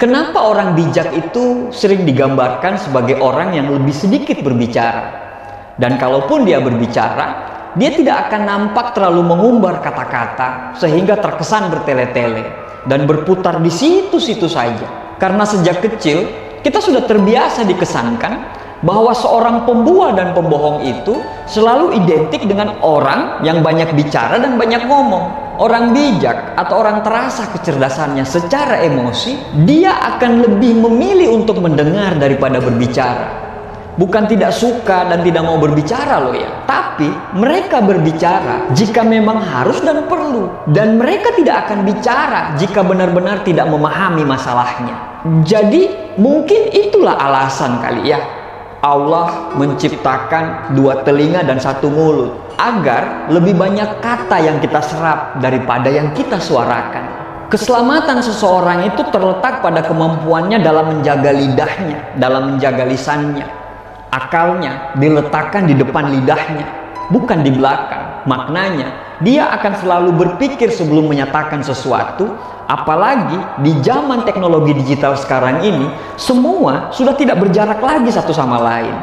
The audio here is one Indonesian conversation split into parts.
Kenapa orang bijak itu sering digambarkan sebagai orang yang lebih sedikit berbicara? Dan kalaupun dia berbicara, dia tidak akan nampak terlalu mengumbar kata-kata sehingga terkesan bertele-tele dan berputar di situ-situ saja. Karena sejak kecil kita sudah terbiasa dikesankan bahwa seorang pembual dan pembohong itu selalu identik dengan orang yang banyak bicara dan banyak ngomong. Orang bijak atau orang terasa kecerdasannya secara emosi, dia akan lebih memilih untuk mendengar daripada berbicara. Bukan tidak suka dan tidak mau berbicara loh ya, tapi mereka berbicara jika memang harus dan perlu, dan mereka tidak akan bicara jika benar-benar tidak memahami masalahnya. Jadi mungkin itulah alasan kali ya Allah menciptakan dua telinga dan satu mulut, agar lebih banyak kata yang kita serap daripada yang kita suarakan. Keselamatan seseorang itu terletak pada kemampuannya dalam menjaga lidahnya, dalam menjaga lisannya. Akalnya diletakkan di depan lidahnya, bukan di belakang. Maknanya, dia akan selalu berpikir sebelum menyatakan sesuatu. Apalagi di zaman teknologi digital sekarang ini, semua sudah tidak berjarak lagi satu sama lain.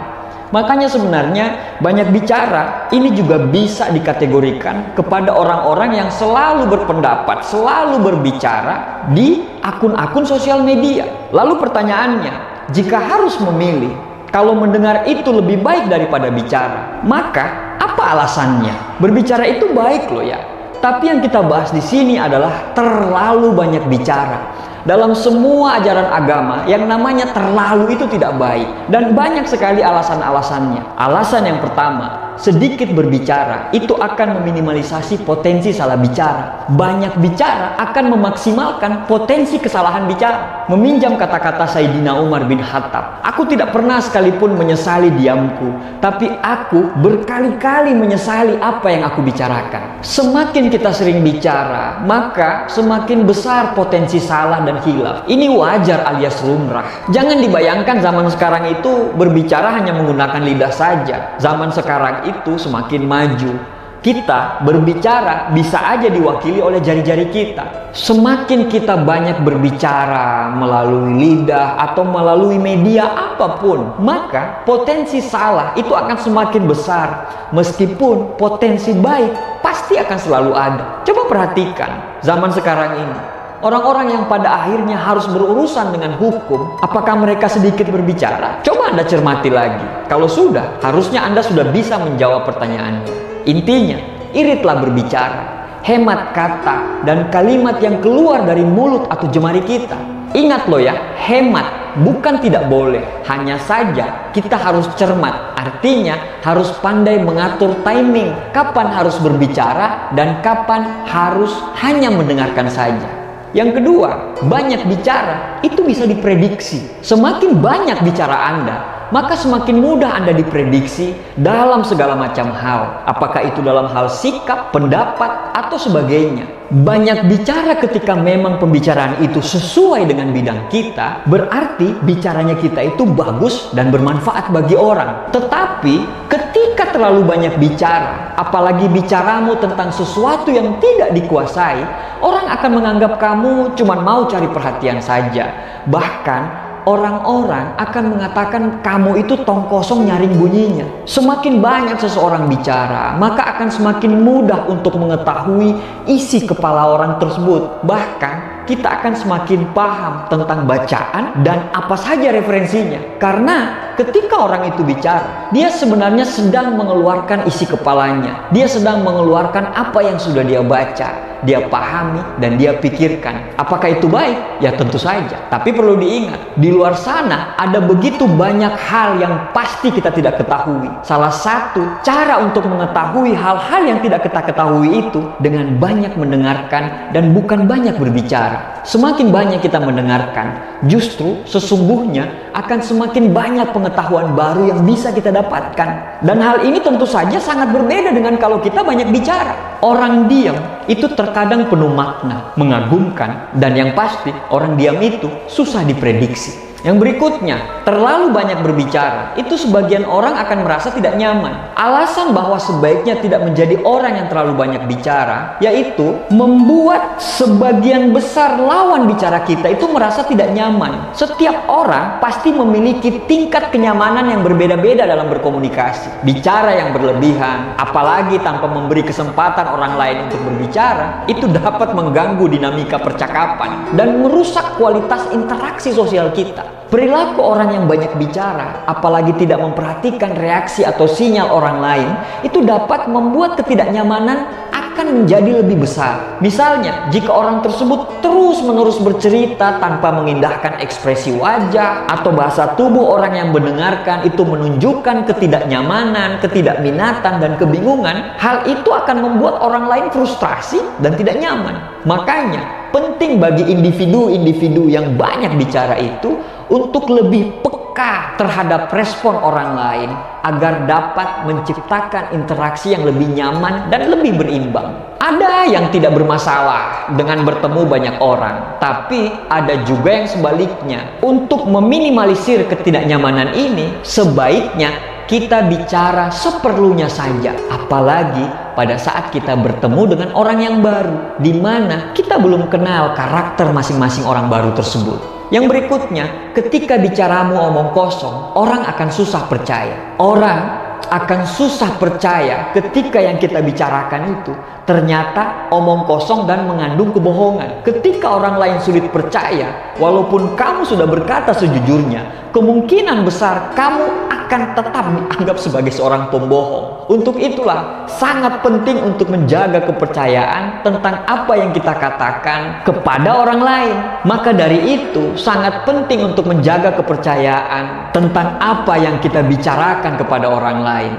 Makanya sebenarnya banyak bicara ini juga bisa dikategorikan kepada orang-orang yang selalu berpendapat, selalu berbicara di akun-akun sosial media. Lalu pertanyaannya, jika harus memilih, kalau mendengar itu lebih baik daripada bicara, maka apa alasannya? Berbicara itu baik loh ya. Tapi yang kita bahas di sini adalah terlalu banyak bicara. Dalam semua ajaran agama, yang namanya terlalu itu tidak baik. Dan banyak sekali alasan-alasannya. Alasan yang pertama, sedikit berbicara itu akan meminimalisasi potensi salah bicara. Banyak bicara akan memaksimalkan potensi kesalahan bicara. Meminjam kata-kata Sayyidina Umar bin Khattab, aku tidak pernah sekalipun menyesali diamku, tapi aku berkali-kali menyesali apa yang aku bicarakan. Semakin kita sering bicara, maka semakin besar potensi salah dan khilaf. Ini wajar alias lumrah. Jangan dibayangkan zaman sekarang itu berbicara hanya menggunakan lidah saja. Zaman sekarang itu semakin maju. Kita berbicara bisa aja diwakili oleh jari-jari kita. Semakin kita banyak berbicara melalui lidah atau melalui media apapun, maka potensi salah itu akan semakin besar. Meskipun potensi baik pasti akan selalu ada. Coba perhatikan zaman sekarang ini. Orang-orang yang pada akhirnya harus berurusan dengan hukum, apakah mereka sedikit berbicara? Coba Anda cermati lagi. Kalau sudah, harusnya Anda sudah bisa menjawab pertanyaannya. Intinya, iritlah berbicara, hemat kata dan kalimat yang keluar dari mulut atau jemari kita. Ingat loh ya, hemat bukan tidak boleh, hanya saja kita harus cermat. Artinya harus pandai mengatur timing, kapan harus berbicara dan kapan harus hanya mendengarkan saja. Yang kedua, banyak bicara itu bisa diprediksi. Semakin banyak bicara Anda, maka semakin mudah Anda diprediksi dalam segala macam hal. Apakah itu dalam hal sikap, pendapat, atau sebagainya. Banyak bicara ketika memang pembicaraan itu sesuai dengan bidang kita, berarti bicaranya kita itu bagus dan bermanfaat bagi orang. Tetapi ketika terlalu banyak bicara, apalagi bicaramu tentang sesuatu yang tidak dikuasai, orang akan menganggap kamu cuma mau cari perhatian saja. Bahkan orang-orang akan mengatakan kamu itu tong kosong nyaring bunyinya. Semakin banyak seseorang bicara, maka akan semakin mudah untuk mengetahui isi kepala orang tersebut. Bahkan kita akan semakin paham tentang bacaan dan apa saja referensinya. Karena ketika orang itu bicara, dia sebenarnya sedang mengeluarkan isi kepalanya. Dia sedang mengeluarkan apa yang sudah dia baca, dia pahami dan dia pikirkan. Apakah itu baik? Ya tentu saja. Tapi perlu diingat, di luar sana ada begitu banyak hal yang pasti kita tidak ketahui. Salah satu cara untuk mengetahui hal-hal yang tidak kita ketahui itu dengan banyak mendengarkan dan bukan banyak berbicara. Semakin banyak kita mendengarkan, justru sesungguhnya akan semakin banyak pengetahuan baru yang bisa kita dapatkan. Dan hal ini tentu saja sangat berbeda dengan kalau kita banyak bicara. Orang diam itu terkadang penuh makna, mengagumkan, dan yang pasti orang diam itu susah diprediksi. Yang berikutnya, terlalu banyak berbicara. Itu sebagian orang akan merasa tidak nyaman. Alasan bahwa sebaiknya tidak menjadi orang yang terlalu banyak bicara, yaitu membuat sebagian besar lawan bicara kita itu merasa tidak nyaman. Setiap orang pasti memiliki tingkat kenyamanan yang berbeda-beda dalam berkomunikasi. Bicara yang berlebihan, apalagi tanpa memberi kesempatan orang lain untuk berbicara, itu dapat mengganggu dinamika percakapan dan merusak kualitas interaksi sosial kita. Perilaku orang yang banyak bicara, apalagi tidak memperhatikan reaksi atau sinyal orang lain, itu dapat membuat ketidaknyamanan akan menjadi lebih besar. Misalnya, jika orang tersebut terus-menerus bercerita tanpa mengindahkan ekspresi wajah atau bahasa tubuh orang yang mendengarkan itu menunjukkan ketidaknyamanan, ketidakminatan, dan kebingungan, hal itu akan membuat orang lain frustrasi dan tidak nyaman. Makanya, penting bagi individu-individu yang banyak bicara itu untuk lebih peka terhadap respon orang lain agar dapat menciptakan interaksi yang lebih nyaman dan lebih berimbang. Ada yang tidak bermasalah dengan bertemu banyak orang, tapi ada juga yang sebaliknya. Untuk meminimalisir ketidaknyamanan ini, sebaiknya kita bicara seperlunya saja, apalagi pada saat kita bertemu dengan orang yang baru, di mana kita belum kenal karakter masing-masing orang baru tersebut. Yang berikutnya, ketika bicaramu omong kosong, orang akan susah percaya. Orang akan susah percaya ketika yang kita bicarakan itu ternyata omong kosong dan mengandung kebohongan. Ketika orang lain sulit percaya, walaupun kamu sudah berkata sejujurnya, kemungkinan besar kamu akan tetap dianggap sebagai seorang pembohong. Untuk itulah sangat penting untuk menjaga kepercayaan tentang apa yang kita katakan kepada orang lain. Maka dari itu sangat penting untuk menjaga kepercayaan tentang apa yang kita bicarakan kepada orang lain.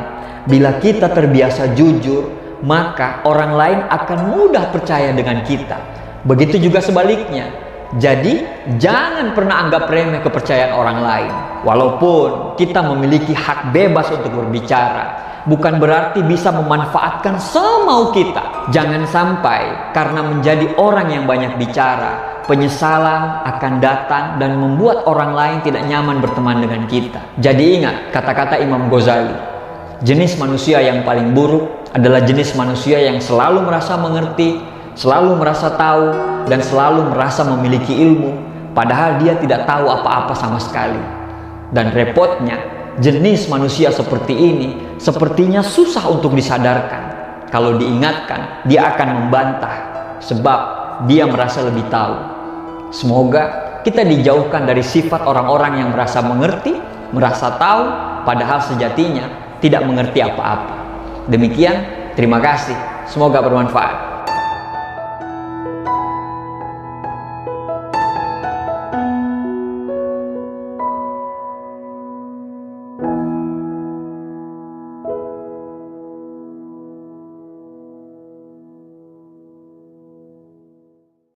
Bila kita terbiasa jujur, maka orang lain akan mudah percaya dengan kita. Begitu juga sebaliknya. Jadi, jangan pernah anggap remeh kepercayaan orang lain. Walaupun kita memiliki hak bebas untuk berbicara, bukan berarti bisa memanfaatkan semau kita. Jangan sampai karena menjadi orang yang banyak bicara, penyesalan akan datang dan membuat orang lain tidak nyaman berteman dengan kita. Jadi ingat kata-kata Imam Ghazali, jenis manusia yang paling buruk adalah jenis manusia yang selalu merasa mengerti, selalu merasa tahu, dan selalu merasa memiliki ilmu, padahal dia tidak tahu apa-apa sama sekali. Dan repotnya, jenis manusia seperti ini sepertinya susah untuk disadarkan. Kalau diingatkan, dia akan membantah, sebab dia merasa lebih tahu. Semoga kita dijauhkan dari sifat orang-orang yang merasa mengerti, merasa tahu, padahal sejatinya tidak mengerti apa-apa. Demikian, terima kasih. Semoga bermanfaat.